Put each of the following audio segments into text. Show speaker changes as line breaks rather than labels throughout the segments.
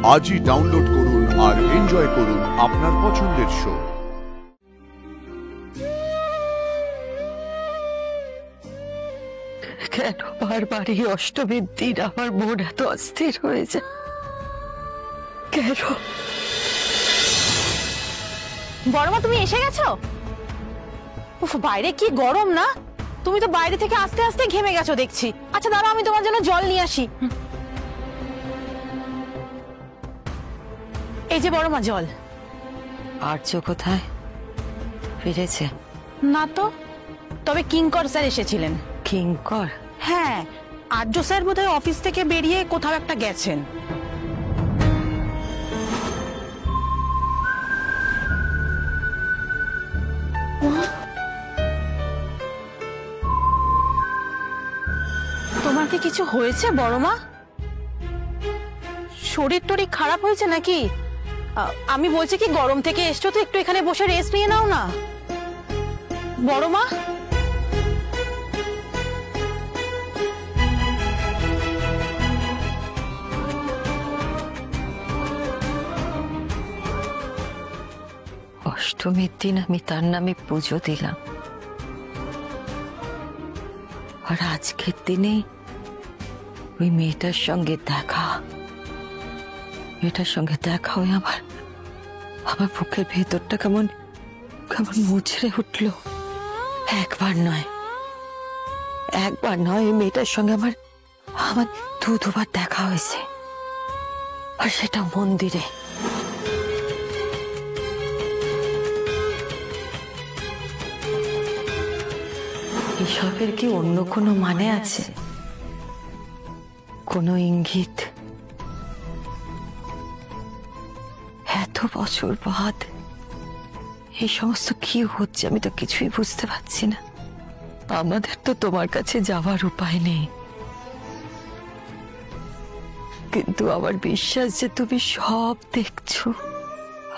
আজই ডাউনলোড করুন আর এনজয় করুন আপনার পছন্দের শো।
কেন বারবার এই অষ্টমীর দিন আমার মন এত অস্থির হয়ে যায়? কেন?
বড়মা, তুমি এসে গেছো? উফ, বাইরে কি গরম না! তুমি তো বাইরে থেকে আস্তে আস্তে ঘেমে গেছো দেখছি। আচ্ছা দাঁড়াও, আমি তোমার জন্য জল নিয়ে আসি। এই যে বড়মা জল।
আর্য কোথায়? ফিরেছে?
না তো, তবে কিঙ্কর স্যার এসেছিলেন।
কিঙ্কর?
হ্যাঁ, আর্য স্যার বোধহয় অফিস থেকে বেরিয়ে কোথাও একটা গেছেন। তোমার কি কিছু হয়েছে বড়মা? শরীর টরীর খারাপ হয়েছে নাকি? আমি বলছি কি, গরম থেকে এসছো তো, একটু এখানে বসে রেস্ট নিয়ে নাও না বড়মা।
অষ্টমীর দিন আমি তার নামে পুজো দিলাম, আর আজকের দিনে ওই মেয়েটার সঙ্গে দেখা হয়ে আমার বুকের ভেতরটা কেমন মুচড়ে উঠলো। একবার নয় ওই মেয়েটার সঙ্গে আমার দুবার দেখা হয়েছে, আর সেটা মন্দিরে। এসবের কি অন্য কোনো মানে আছে? কোনো ইঙ্গিত? এত বছর বাদ এই সমস্ত কি হচ্ছে আমি তো কিছুই বুঝতে পারছি না। আমাদের তো তোমার কাছে যাওয়ার উপায় নেই, কিন্তু আমার বিশ্বাস যে তুমি সব দেখছো,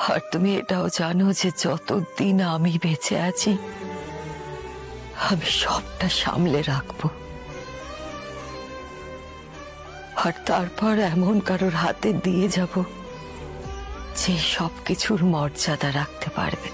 আর তুমি এটাও জানো যে যতদিন আমি বেঁচে আছি আমি সবটা সামলে রাখবো, আর তারপর এমন কারোর হাতে দিয়ে যাব যে সবকিছুর মর্যাদা রাখতে পারবে।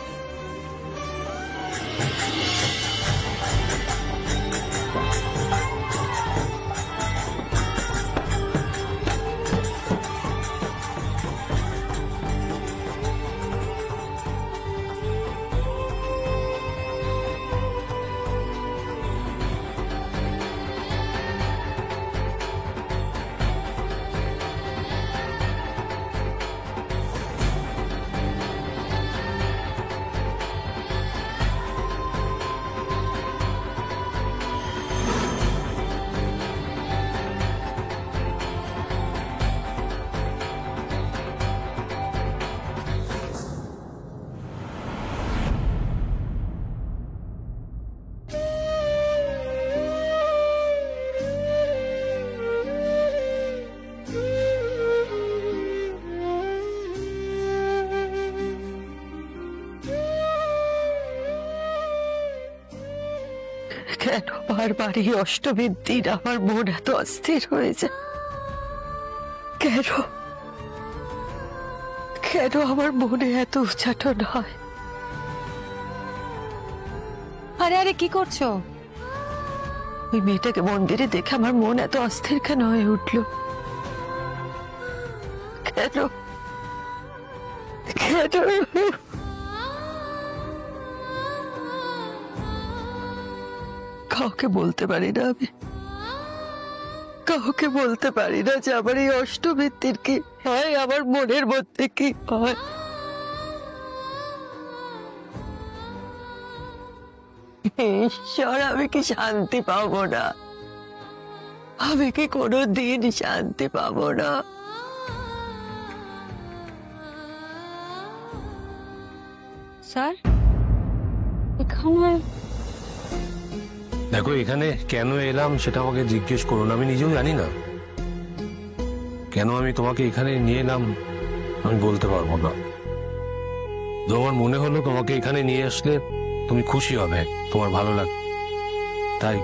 কেন বারবার এই অষ্টমীর দিন আমার মন এত অস্থির হয়ে যায়? কেন আমার মনে এত উচ্চাটন হয়?
আরে কি করছো?
ওই মেয়েটাকে মন্দিরে দেখে আমার মন এত অস্থির কেন হয়ে উঠলো? কেন? কাউকে বলতে পারি না, আমি কাউকে বলতে পারি না যে আমার এই অষ্টমীর দিন কি হয়, আমার মনের মধ্যে কি হয়। ঈশ্বর, আমি কি শান্তি পাবো না? আমি কি কোনোদিন শান্তি পাবো না?
স্যার, এখানে
দেখো, এখানে কেন এলাম সেটা আমাকে জিজ্ঞেস করুন, আমি নিজেও জানি না কেন আমি তোমাকে এখানে নিয়ে এলাম, আমি বলতে পারবো না। তোমার মনে হলো তোমাকে এখানে নিয়ে আসলে তুমি খুশি হবে, তোমার ভালো লাগবে, তাই।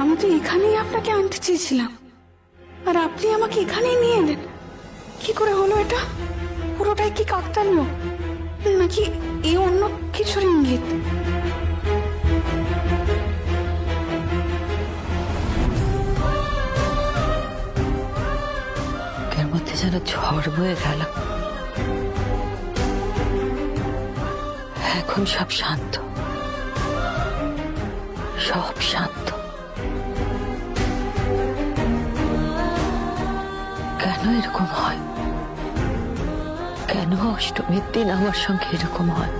আমি তো এখানেই আপনাকে আনতে চেয়েছিলাম, আর আপনি আমাকে এখানেই নিয়ে এলেন। কি করে হলো এটা? পুরোটাই কি কাকতালীয়, নাকি এই অন্য কিছুর ইঙ্গিত?
এর মধ্যে যেন ঝড় বয়ে গেল। এখন সব শান্ত, সব শান্ত। কেন এরকম হয়? কেন অষ্টমীর দিন আমার সঙ্গে এরকম হয়?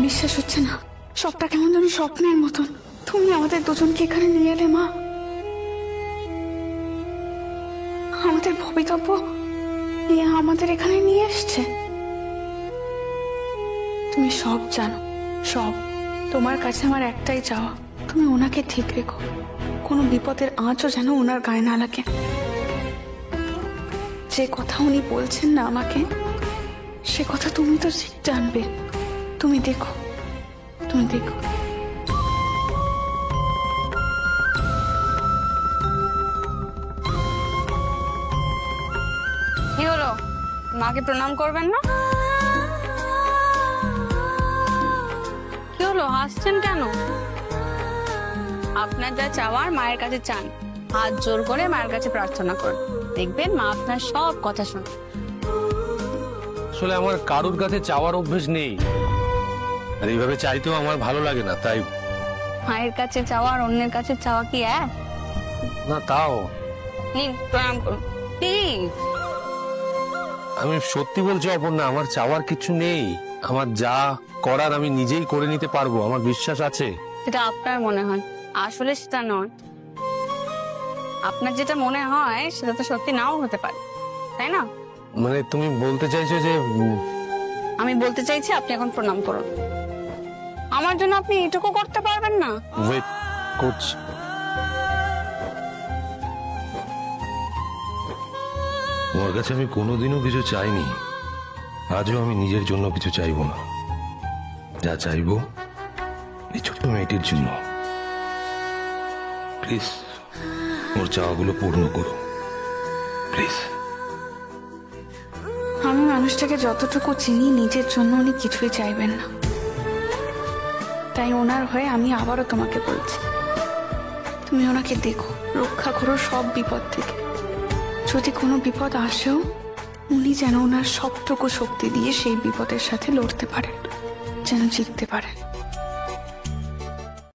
বিশ্বাস হচ্ছে না, সবটা কেমন যেন স্বপ্নের মতন। তুমি আমাদের দুজনকে এখানে নিয়ে এলে মা। আমাদের ভবিতব্য আমাদের এখানে নিয়ে এসছে। তুমি সব জানো, সব। তোমার কাছে আমার একটাই চাওয়া, তুমি ওনাকে ঠিক রেখো। কোনো বিপদের আঁচও যেন ওনার গায়ে না লাগে। যে কথা উনি বলছেন না আমাকে, সে কথা তুমি তো ঠিক জানবে। তুমি দেখো, তুমি দেখো।
কি হলো, মাকে প্রণাম করবেন না? কি হলো, হাসছেন কেন? আপনার যা চাওয়ার মায়ের কাছে চান, হাত জোর করে মায়ের কাছে প্রার্থনা করুন, দেখবেন মা আপনার সব কথা শুনে।
আসলে আমার কারুর কাছে চাওয়ার অভ্যেস নেই, আর এইভাবে চাইতেও আমার ভালো লাগে না, তাই।
মায়ের কাছে চাওয়া আর অন্যের কাছে চাওয়া কি এক?
না, তাও
নিন, প্রণাম করুন প্লিজ।
আমি সত্যি বলছি অপর্ণা, আমার চাওয়ার কিছু নেই। আমার যা করার আমি নিজেই করে নিতে পারবো, আমার বিশ্বাস আছে।
সেটা আপনার মনে হয়, আসলে সেটা নয়। আপনার যেটা মনে হয় সেটা তো সত্যি নাও হতে পারে, তাই না?
মানে তুমি বলতে চাইছো যে
আমি বলতে চাইছি আপনি এখন প্রণাম করুন। আমার জন্য আপনি এটুকু করতে পারবেন না?
ওয়েট করছি। তোমার কাছে আমি কোনোদিনও কিছু চাইনি, আজও আমি নিজের জন্য কিছু চাইবো না। যা চাইবো এই ছোট মেয়েটির জন্য। প্লিজ ওর চাওয়াগুলো পূর্ণ করো, প্লিজ।
আমি মানুষটাকে যতটুকু চিনি, নিজের জন্য উনি কিছুই চাইবেন না। তাই ওনার হয়ে আমি আবারও তোমাকে বলছি, তুমি ওনাকে দেখো, রক্ষা করো সব বিপদ থেকে। যদি কোনো বিপদ আসেও, উনি যেন ওনার সবটুকু শক্তি দিয়ে সেই বিপদের সাথে লড়তে পারেন, যেন জিততে পারেন।